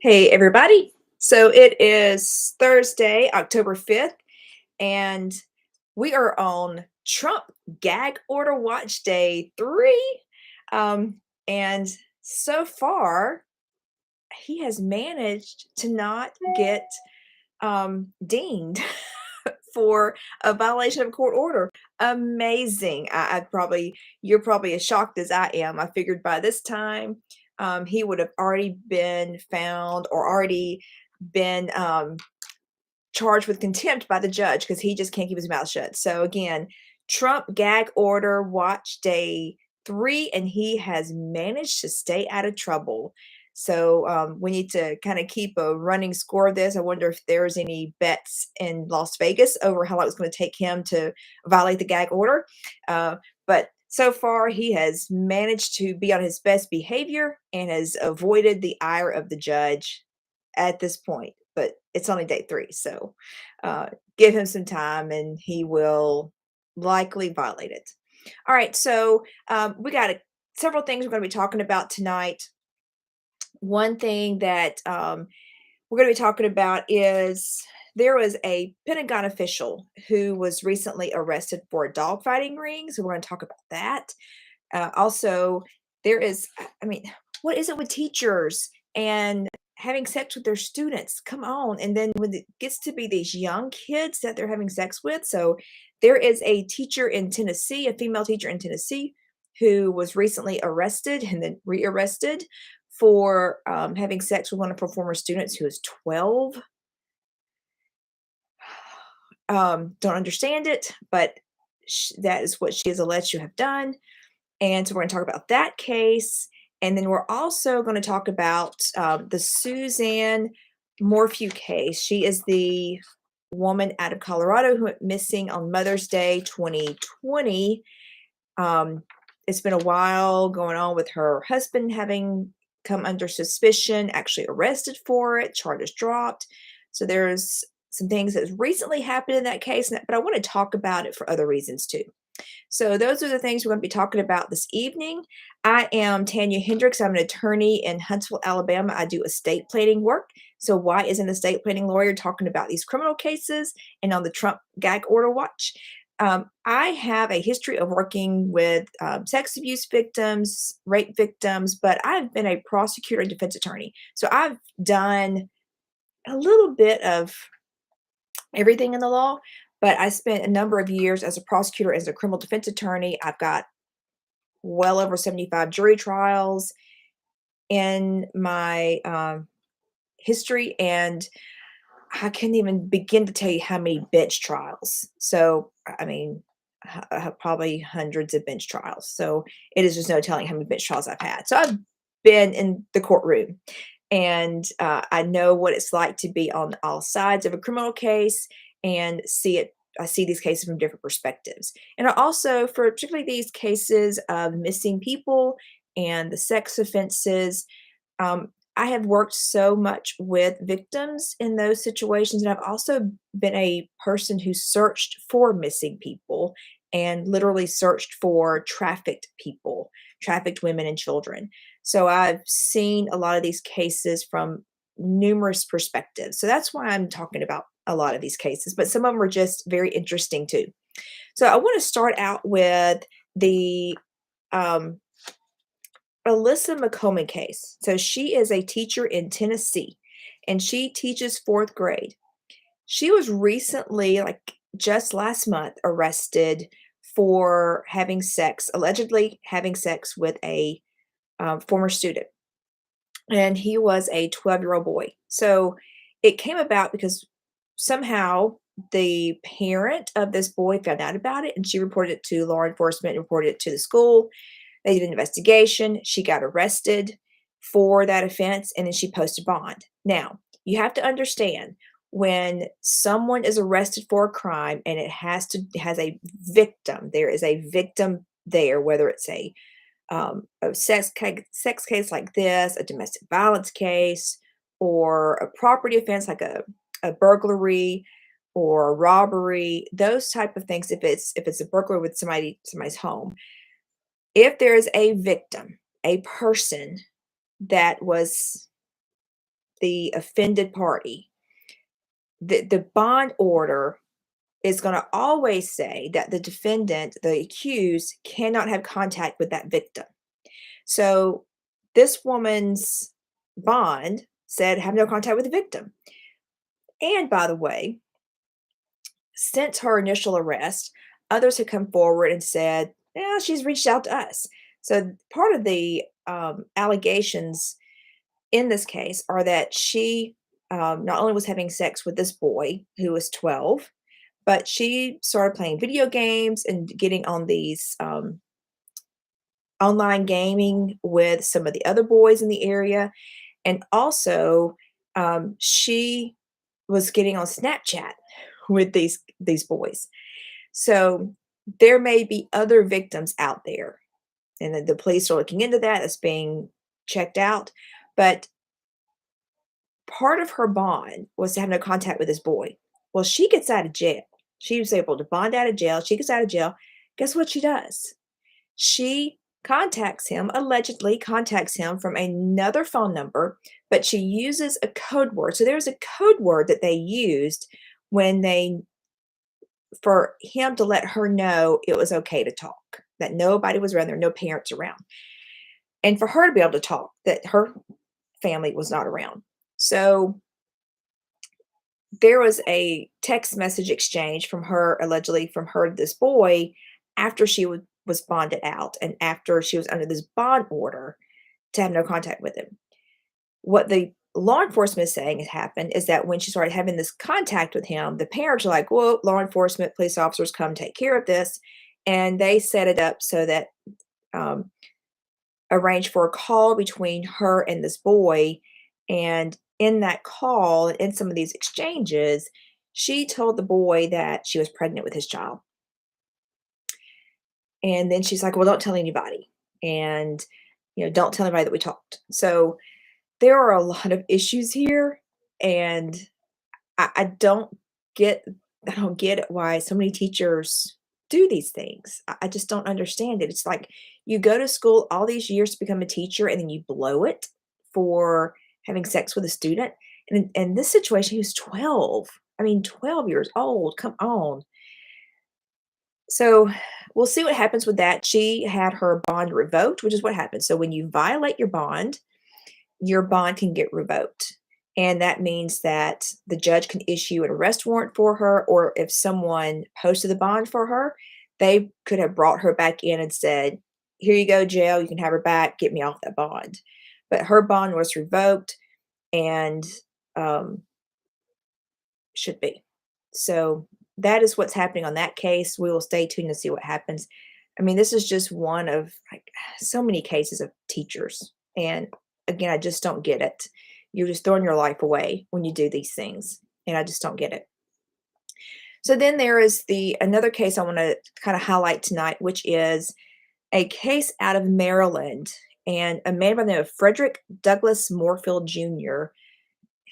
Hey, everybody. So it is Thursday, October 5th, and we are on Trump Gag Order Watch Day 3. Um, and so far, he has managed to not get dinged for a violation of a court order. Amazing. You're probably as shocked as I am. I figured by this time, he would have already been found or already been charged with contempt by the judge because he just can't keep his mouth shut. So again, Trump gag order watch day 3, and he has managed to stay out of trouble. So we need to kind of keep a running score of this. I wonder if there's any bets in Las Vegas over how long it's going to take him to violate the gag order. But so far, he has managed to be on his best behavior and has avoided the ire of the judge at this point, but it's only day 3, so, give him some time and he will likely violate it. Alright, so, we got several things we're gonna be talking about tonight. One thing that, we're gonna be talking about is there was a Pentagon official who was recently arrested for a dogfighting ring, so we're gonna talk about that. Also, there is, I mean, what is it with teachers and having sex with their students? Come on. And then when it gets to be these young kids that they're having sex with. So there is a teacher in Tennessee, a female teacher in Tennessee, who was recently arrested and then rearrested for having sex with one of her former students who is 12. Don't understand it, but that is what she is alleged to have done. And so we're going to talk about that case. And then we're also going to talk about the Suzanne Morphew case. She is the woman out of Colorado who went missing on Mother's Day 2020. It's been a while going on with her husband having come under suspicion, actually arrested for it, charges dropped. So there's some things that recently happened in that case, but I want to talk about it for other reasons too. So those are the things we're going to be talking about this evening. I am Tanya Hendricks. I'm an attorney in Huntsville, Alabama. I do estate planning work. So why isn't an estate planning lawyer talking about these criminal cases and on the Trump gag order watch? I have a history of working with sex abuse victims, rape victims, but I've been a prosecutor and defense attorney. So I've done a little bit of everything in the law, but I spent a number of years as a prosecutor, as a criminal defense attorney. I've got well over 75 jury trials in my history, and I can't even begin to tell you how many bench trials. So, I mean, probably hundreds of bench trials. So it is just no telling how many bench trials I've had. So I've been in the courtroom, and I know what it's like to be on all sides of a criminal case and see it. I see these cases from different perspectives. And I also, for particularly these cases of missing people and the sex offenses, I have worked so much with victims in those situations. And I've also been a person who searched for missing people and literally searched for trafficked people, trafficked women and children. So I've seen a lot of these cases from numerous perspectives. So that's why I'm talking about a lot of these cases, but some of them are just very interesting too. So I want to start out with the um, Alyssa McComan case. So she is a teacher in Tennessee and she teaches fourth grade. She was recently, like just last month, arrested for having sex, allegedly having sex with a former student. And he was a 12-year-old boy. So it came about because somehow the parent of this boy found out about it and she reported it to law enforcement, reported it to the school. They did an investigation. She got arrested for that offense and then she posted bond. Now, you have to understand when someone is arrested for a crime and has a victim, there is a victim there, whether it's a sex case like this, a domestic violence case, or a property offense like a burglary or a robbery, those type of things. If it's a burglary with somebody's home, if there is a victim, a person that was the offended party, the bond order is going to always say that the defendant, the accused, cannot have contact with that victim. So this woman's bond said have no contact with the victim. And by the way, since her initial arrest, others have come forward and said, yeah, she's reached out to us. So part of the allegations in this case are that she not only was having sex with this boy who was 12, but she started playing video games and getting on these online gaming with some of the other boys in the area. And also, she was getting on Snapchat with these boys. So there may be other victims out there, and the police are looking into that. It's being checked out. But part of her bond was to have no contact with this boy. Well, she gets out of jail. She was able to bond out of jail. She gets out of jail. Guess what she does? She contacts him, allegedly contacts him from another phone number, but she uses a code word. So there's a code word that they used when for him to let her know it was okay to talk, that nobody was around there, no parents around. And for her to be able to talk, that her family was not around. So there was a text message exchange from her, allegedly from her to this boy, after she was bonded out and after she was under this bond order to have no contact with him. What the law enforcement is saying has happened is that when she started having this contact with him, the parents are like, well, law enforcement, police officers, come take care of this. And they set it up so that arranged for a call between her and this boy. And in that call, in some of these exchanges, she told the boy that she was pregnant with his child. And then she's like, well, don't tell anybody. And, don't tell anybody that we talked. So there are a lot of issues here. And I I don't get it why so many teachers do these things. I just don't understand it. It's like you go to school all these years to become a teacher and then you blow it for having sex with a student. And in this situation, he was 12. I mean, 12 years old. Come on. So we'll see what happens with that. She had her bond revoked, which is what happens. So when you violate your bond can get revoked. And that means that the judge can issue an arrest warrant for her, or if someone posted the bond for her, they could have brought her back in and said, here you go, jail, you can have her back, get me off that bond. But her bond was revoked and um, should be. So that is what's happening on that case. We will stay tuned to see what happens. I mean, this is just one of so many cases of teachers. And again, I just don't get it. You're just throwing your life away when you do these things. And I just don't get it. So then there is another case I want to kind of highlight tonight, which is a case out of Maryland. And a man by the name of Frederick Douglass Morphew Jr.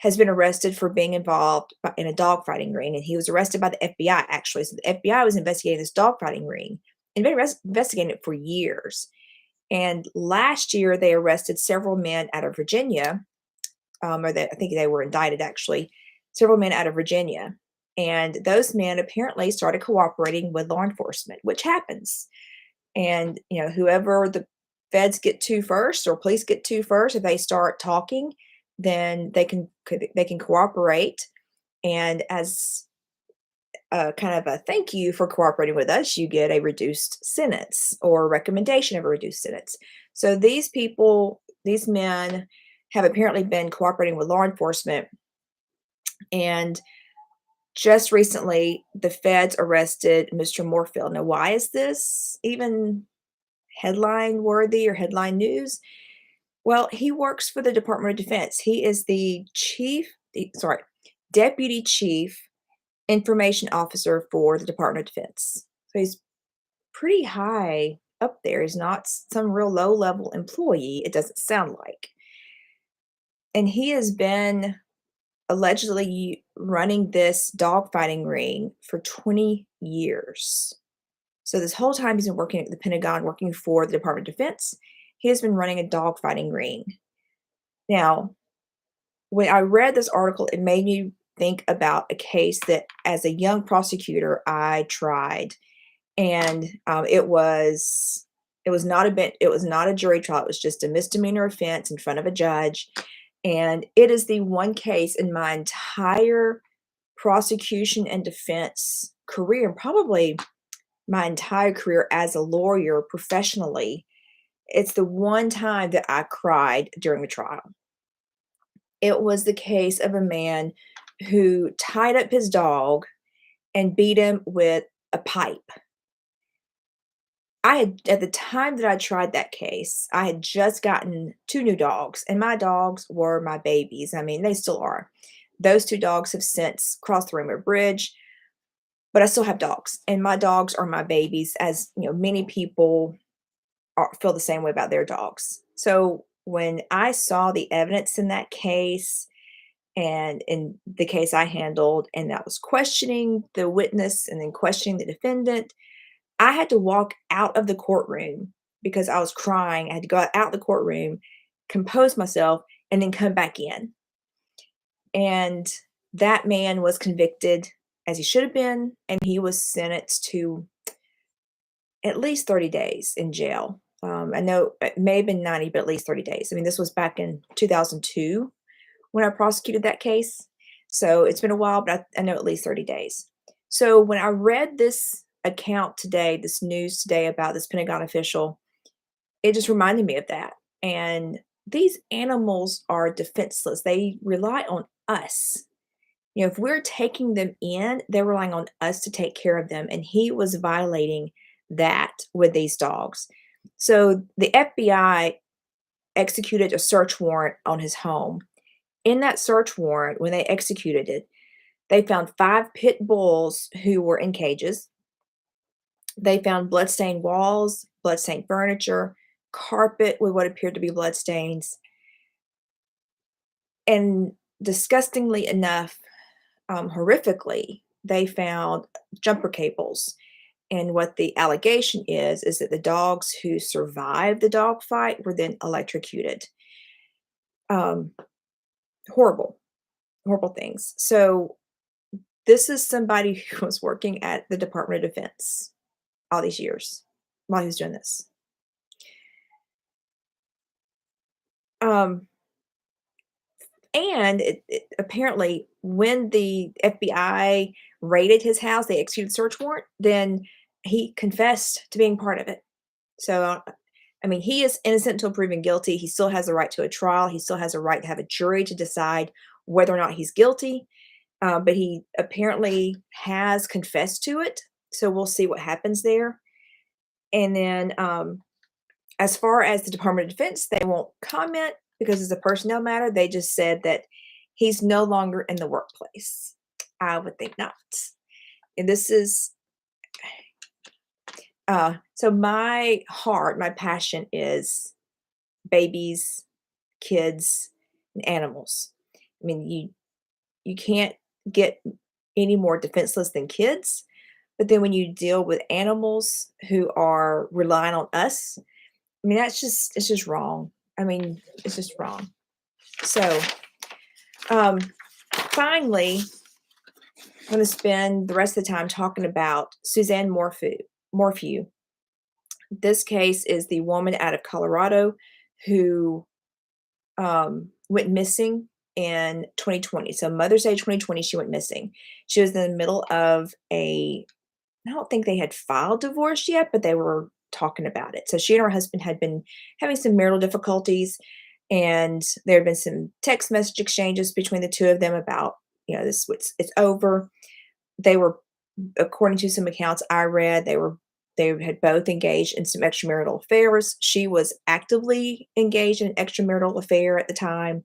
has been arrested for being involved in a dogfighting ring. And he was arrested by the FBI, actually. So the FBI was investigating this dogfighting ring and been investigating it for years. And last year, they arrested several men out of Virginia, I think they were indicted, actually, several men out of Virginia. And those men apparently started cooperating with law enforcement, which happens. And, whoever the feds get to first or police get to first, if they start talking, then they can cooperate. And as kind of a thank you for cooperating with us, you get a reduced sentence or recommendation of a reduced sentence. So these men have apparently been cooperating with law enforcement. And just recently, the feds arrested Mr. Morphew. Now, why is this even headline worthy or headline news? Well, he works for the Department of Defense. He is the Deputy Chief Information Officer for the Department of Defense. So he's pretty high up there. He's not some real low-level employee, it doesn't sound like. And he has been allegedly running this dogfighting ring for 20 years. So this whole time he's been working at the Pentagon, working for the Department of Defense, he has been running a dogfighting ring. Now, when I read this article, it made me think about a case that as a young prosecutor I tried, and it was not a jury trial. It was just a misdemeanor offense in front of a judge, and it is the one case in my entire prosecution and defense career, and probably my entire career as a lawyer professionally. It's the one time that I cried during the trial. It was the case of a man who tied up his dog and beat him with a pipe. I had at the time that I tried that case, I had just gotten 2 new dogs, and my dogs were my babies. I mean, they still are. Those 2 dogs have since crossed the Rainbow Bridge, but I still have dogs, and my dogs are my babies, as, many people feel the same way about their dogs. So, when I saw the evidence in that case, and in the case I handled, and that was questioning the witness and then questioning the defendant, I had to walk out of the courtroom because I was crying. I had to go out the courtroom, compose myself, and then come back in. And that man was convicted as he should have been, and he was sentenced to at least 30 days in jail. I know it may have been 90, but at least 30 days. I mean, this was back in 2002 when I prosecuted that case. So it's been a while, but I know at least 30 days. So when I read this account today, this news today about this Pentagon official, it just reminded me of that. And these animals are defenseless. They rely on us. If we're taking them in, they're relying on us to take care of them. And he was violating that with these dogs. So the FBI executed a search warrant on his home. In that search warrant, when they executed it, they found 5 pit bulls who were in cages. They found bloodstained walls, bloodstained furniture, carpet with what appeared to be bloodstains. And disgustingly enough, horrifically, they found jumper cables. And what the allegation is that the dogs who survived the dog fight were then electrocuted. Um, horrible, horrible things. So this is somebody who was working at the Department of Defense all these years while he was doing this. Um, and apparently, when the FBI raided his house, they executed a search warrant, then he confessed to being part of it. So, I mean, he is innocent until proven guilty. He still has a right to a trial. He still has a right to have a jury to decide whether or not he's guilty. But he apparently has confessed to it. So we'll see what happens there. And then, as far as the Department of Defense, they won't comment because it's a personnel matter. They just said that he's no longer in the workplace. I would think not. And this is so my heart, my passion is babies, kids, and animals. I mean, you can't get any more defenseless than kids. But then when you deal with animals who are relying on us, I mean, it's just wrong. I mean, it's just wrong. So, finally, I'm going to spend the rest of the time talking about Suzanne Morphew. This case is the woman out of Colorado who went missing in 2020. So Mother's Day 2020, she went missing. She was in the middle of I don't think they had filed divorce yet, but they were talking about it. So she and her husband had been having some marital difficulties, and there had been some text message exchanges between the two of them about, this it's over. They were, according to some accounts I read, they had both engaged in some extramarital affairs. She was actively engaged in an extramarital affair at the time.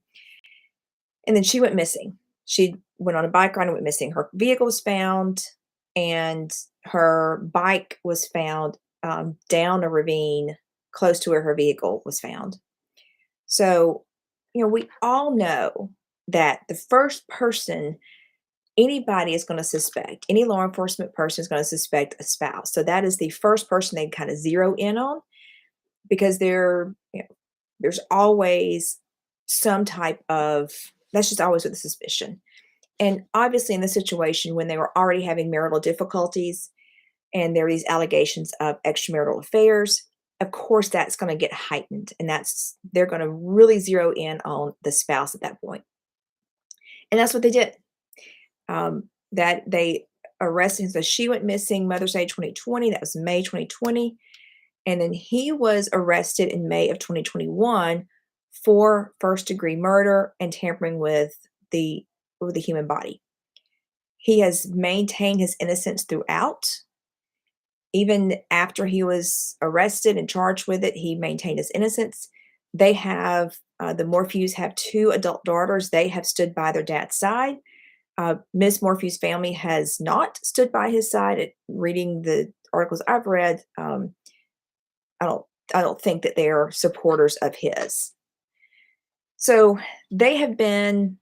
And then she went missing. She went on a bike ride and went missing. Her vehicle was found, and her bike was found down a ravine close to where her vehicle was found. So, we all know that the first person anybody is going to suspect, any law enforcement person is going to suspect a spouse. So that is the first person they kind of zero in on because there's always some type of That's just always with the suspicion. And obviously, in this situation, when they were already having marital difficulties and there are these allegations of extramarital affairs, of course, that's going to get heightened. And they're going to really zero in on the spouse at that point. And that's what they did. That they arrested him. So she went missing Mother's Day 2020. That was May 2020. And then he was arrested in May of 2021 for first-degree murder and tampering with the human body. He has maintained his innocence throughout. Even after he was arrested and charged with it, he maintained his innocence. They have the Morphews have 2 adult daughters. They have stood by their dad's side. Ms. Morphew's family has not stood by his side. Reading the articles I've read, I don't think that they're supporters of his. So they have been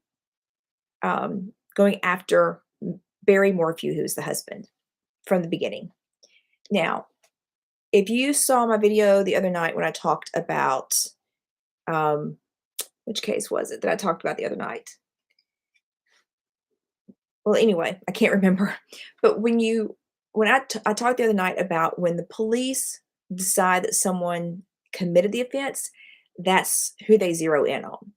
going after Barry Morphew, who's the husband, from the beginning. Now, if you saw my video the other night when I talked about, which case was it that I talked about the other night? Well, anyway, I can't remember. But when I talked the other night about when the police decide that someone committed the offense, that's who they zero in on.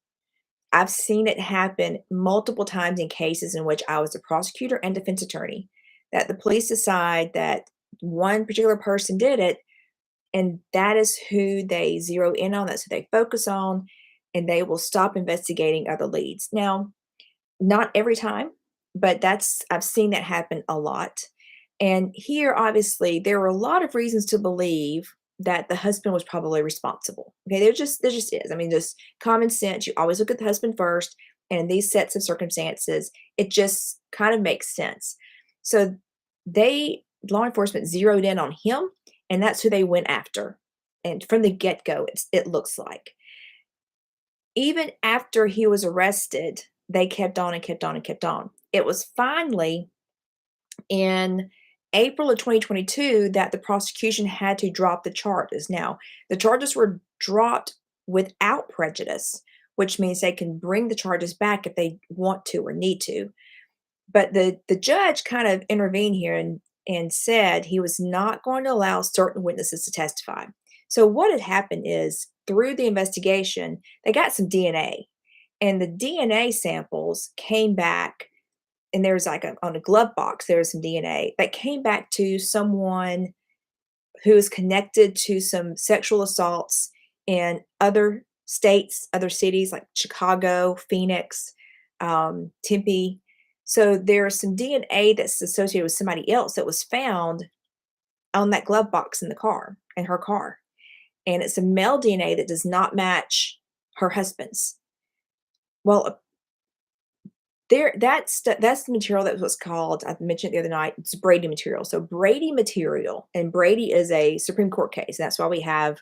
I've seen it happen multiple times in cases in which I was a prosecutor and defense attorney, that the police decide that one particular person did it, and that is who they zero in on, that's who they focus on, and they will stop investigating other leads. Now, not every time, but I've seen that happen a lot. And here, obviously, there were a lot of reasons to believe that the husband was probably responsible. Okay, there just is. I mean, just common sense. You always look at the husband first, and in these sets of circumstances, it just kind of makes sense. So law enforcement zeroed in on him, and that's who they went after. And from the get-go, it looks like. Even after he was arrested, they kept on and kept on and kept on. It was finally in April of 2022 that the prosecution had to drop the charges. Now, the charges were dropped without prejudice, which means they can bring the charges back if they want to or need to. But the judge kind of intervened here and said he was not going to allow certain witnesses to testify. So what had happened is, through the investigation, they got some DNA, and the DNA samples came back, and there was on a glove box, there was some DNA that came back to someone who is connected to some sexual assaults in other states, other cities like Chicago, Phoenix, Tempe. So there's some DNA that's associated with somebody else that was found on that glove box in her car. And it's a male DNA that does not match her husband's. Well, that's the material that was called, I mentioned the other night, it's Brady material. So Brady material, and Brady is a Supreme Court case. That's why we have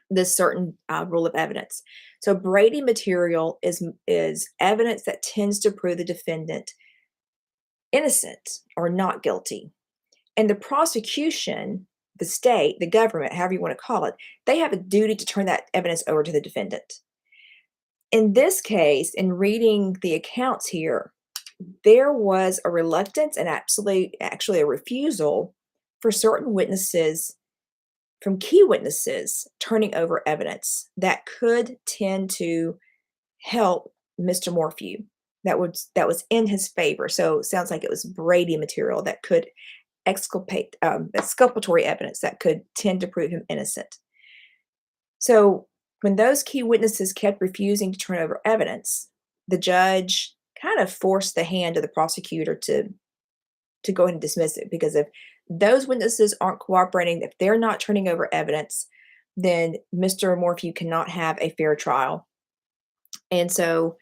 this certain rule of evidence. So Brady material is evidence that tends to prove the defendant innocent or not guilty. And the prosecution, the state, the government, however you want to call it, they have a duty to turn that evidence over to the defendant. In this case, in reading the accounts here, there was a reluctance and actually a refusal for certain witnesses, from key witnesses, turning over evidence that could tend to help Mr. Morphew, that was in his favor. So it sounds like it was Brady material that could exculpatory evidence that could tend to prove him innocent. So when those key witnesses kept refusing to turn over evidence, the judge kind of forced the hand of the prosecutor to go ahead and dismiss it, because if those witnesses aren't cooperating, if they're not turning over evidence, then Mr. Morphew cannot have a fair trial. And so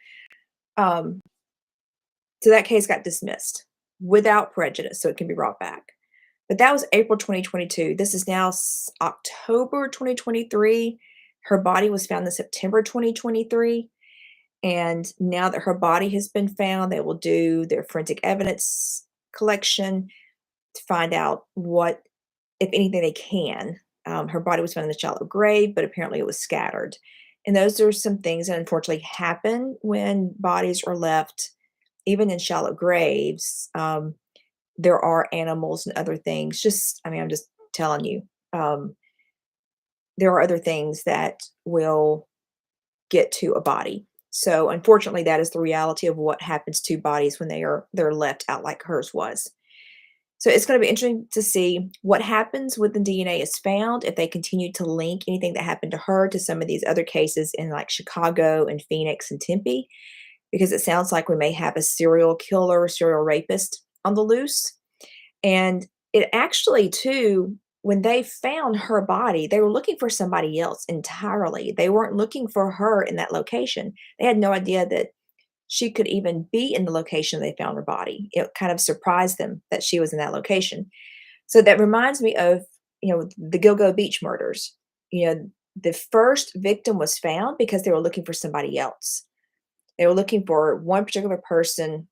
that case got dismissed without prejudice, so it can be brought back. But that was April 2022. This is now October 2023. Her body was found in September 2023. And now that her body has been found, they will do their forensic evidence collection to find out what, if anything, they can. Her body was found in a shallow grave, but apparently it was scattered. And those are some things that unfortunately happen when bodies are left, even in shallow graves. There are animals and other things. Just, I mean, I'm just telling you, um, there are other things that will get to a body. So unfortunately, that is the reality of what happens to bodies when they're left out like hers was. So it's going to be interesting to see what happens when the DNA is found, if they continue to link anything that happened to her to some of these other cases in like Chicago and Phoenix and Tempe, because it sounds like we may have a serial killer, serial rapist on the loose. And it actually, too, when they found her body, they were looking for somebody else entirely. They weren't looking for her in that location. They had no idea that she could even be in the location they found her body. It kind of surprised them that she was in that location. So that reminds me of, the Gilgo Beach murders. The first victim was found because they were looking for somebody else. They were looking for one particular person,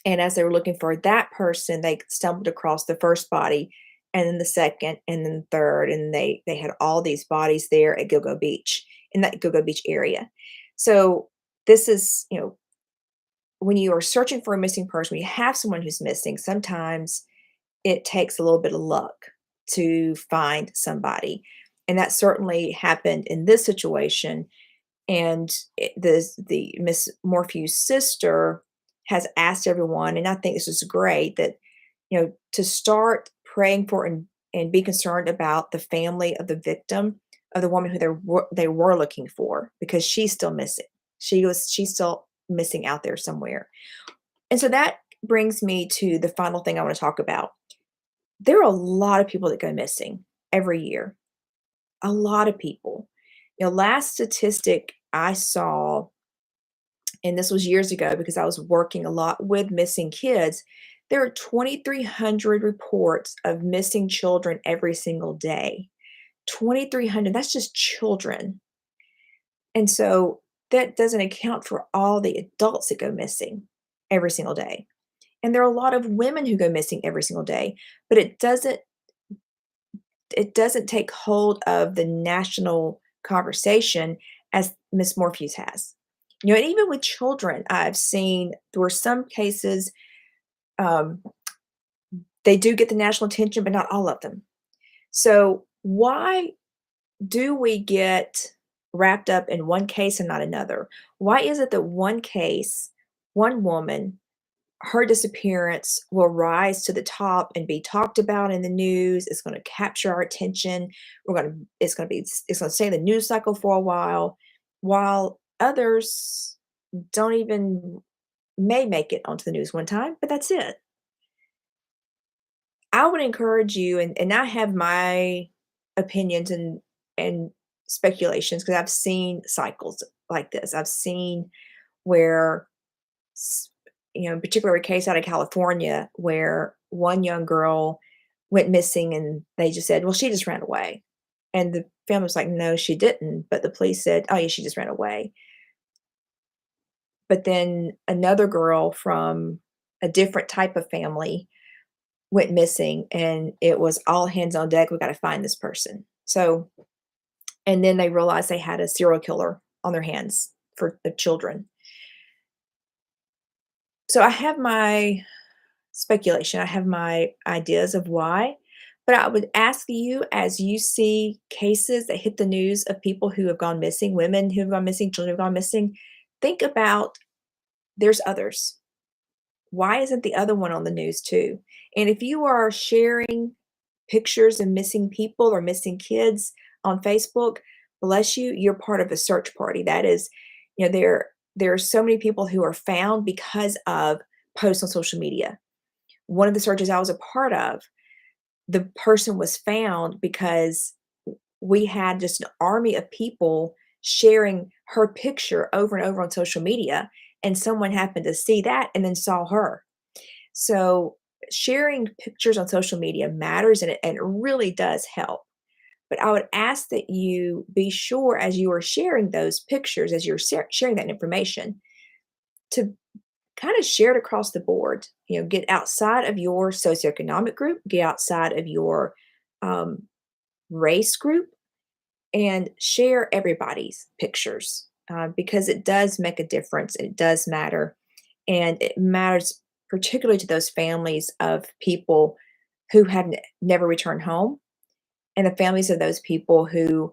and as they were looking for that person, they stumbled across the first body, and then the second, and then the third, and they had all these bodies there at Gilgo Beach, in that Gilgo Beach area. So this is, when you are searching for a missing person, when you have someone who's missing, sometimes it takes a little bit of luck to find somebody. And that certainly happened in this situation. And the Miss Morphew's sister has asked everyone, and I think this is great, that to start praying for and be concerned about the family of the victim, of the woman who they were looking for, because she's still missing. She's still missing out there somewhere. And so that brings me to the final thing I want to talk about. There are a lot of people that go missing every year. A lot of people. Last statistic I saw, and this was years ago because I was working a lot with missing kids, there are 2,300 reports of missing children every single day. 2,300, that's just children. And so that doesn't account for all the adults that go missing every single day. And there are a lot of women who go missing every single day, but it doesn't take hold of the national conversation as Miss Morphews has. And even with children, I've seen there were some cases, um, they do get the national attention, but not all of them. So why do we get wrapped up in one case and not another? Why is it that one case, one woman, her disappearance will rise to the top and be talked about in the news? It's going to capture our attention. It's going to stay in the news cycle for a while others don't even may make it onto the news one time, but that's it. I would encourage you, and I have my opinions and speculations because I've seen cycles like this. I've seen where s in particular a case out of California where one young girl went missing and they just said, "Well, she just ran away." And the family was like, "No, she didn't." But the police said, "Oh, yeah, she just ran away." But then another girl from a different type of family went missing, and it was all hands on deck, "We gotta find this person." So and then they realized they had a serial killer on their hands for the children. So I have my speculation. I have my ideas of why, but I would ask you, as you see cases that hit the news of people who have gone missing, women who have gone missing, children who have gone missing, think about there's others. Why isn't the other one on the news too? And if you are sharing pictures of missing people or missing kids on Facebook, bless you, you're part of a search party. That is, there are so many people who are found because of posts on social media. One of the searches I was a part of, the person was found because we had just an army of people sharing her picture over and over on social media, and someone happened to see that and then saw her. So, sharing pictures on social media matters, and it really does help. But I would ask that you be sure as you are sharing those pictures, as you're sharing that information, to kind of share it across the board. Get outside of your socioeconomic group, get outside of your um, race group, and share everybody's pictures because it does make a difference. It does matter. And it matters particularly to those families of people who have never returned home and the families of those people who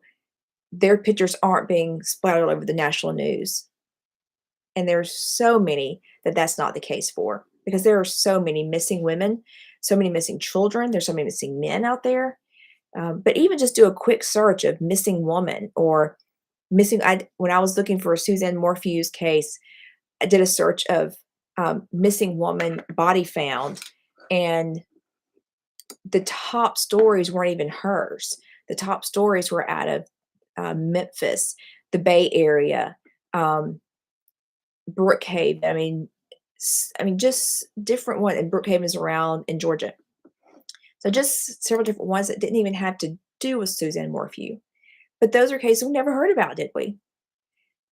their pictures aren't being splattered all over the national news. And there's so many that that's not the case for because there are so many missing women, so many missing children, there's so many missing men out there. But even just do a quick search of missing woman or missing. When I was looking for Suzanne Morphew's case, I did a search of missing woman body found, and the top stories weren't even hers. The top stories were out of Memphis, the Bay Area, um, Brookhaven. I mean, just different one. And Brookhaven is around in Georgia. So just several different ones that didn't even have to do with Suzanne Morphew. But those are cases we never heard about, did we?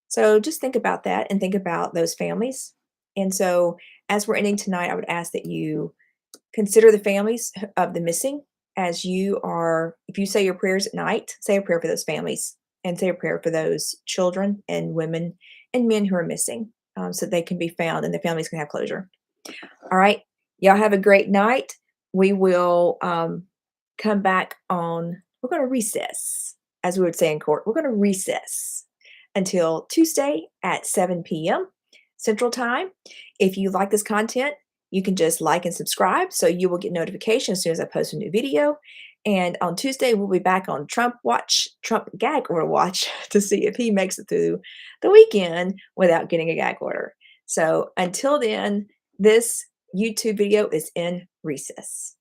So just think about that and think about those families. And so as we're ending tonight, I would ask that you consider the families of the missing as you are, if you say your prayers at night, say a prayer for those families and say a prayer for those children and women and men who are missing so they can be found and the families can have closure. All right. Y'all have a great night. We will come back on, we're going to recess, as we would say in court. We're going to recess until Tuesday at 7 p.m. Central Time. If you like this content, you can just like and subscribe so you will get notifications as soon as I post a new video. And on Tuesday, we'll be back on Trump gag order watch to see if he makes it through the weekend without getting a gag order. So until then, this YouTube video is in recess.